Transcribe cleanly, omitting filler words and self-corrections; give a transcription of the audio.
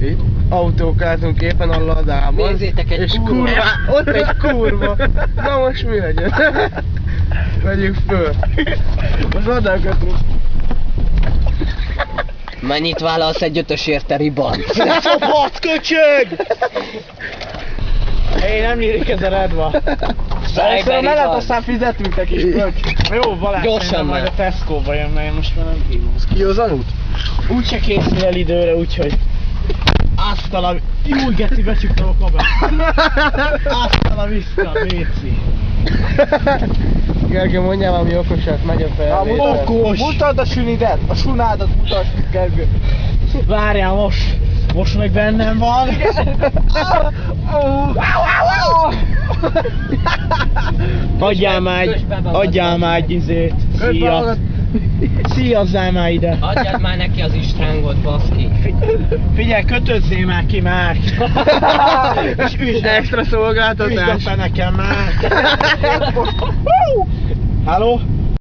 Itt autók látunk éppen a ladában. Nézzétek, egy és kurva. Ott egy kurva. Na most mi legyen? Vegyük föl. Most ladákat. Mennyit vállalsz egy 5-ös érte riban? Fasz, köcsög! Én nem nyílik ez a redva. Egyszerűen mellett aztán fizetünk egy kis köcs. Jó, Balázs, gyorsan majd már. a Tesco-ba jön, mert én most már nem hívom. Kiózanút? Úgyse készül el időre, úgyhogy... Asztala... Jó, geci, becsuktam a kabát. Asztala vissza, Béci. Gergő, mondjál valami okosat, megy a fel. Okos! Mutasd a sünidet, a sunádat mutasd, Gergő. Várjál, most meg bennem van. Adjál már egy izét. Szia. Szíjazzál már ide. Adjad már neki az istrángot, baszki. Figyelj, kötözzél már ki már. És üsd Extra szolgáltatás. be nekem már. Halló?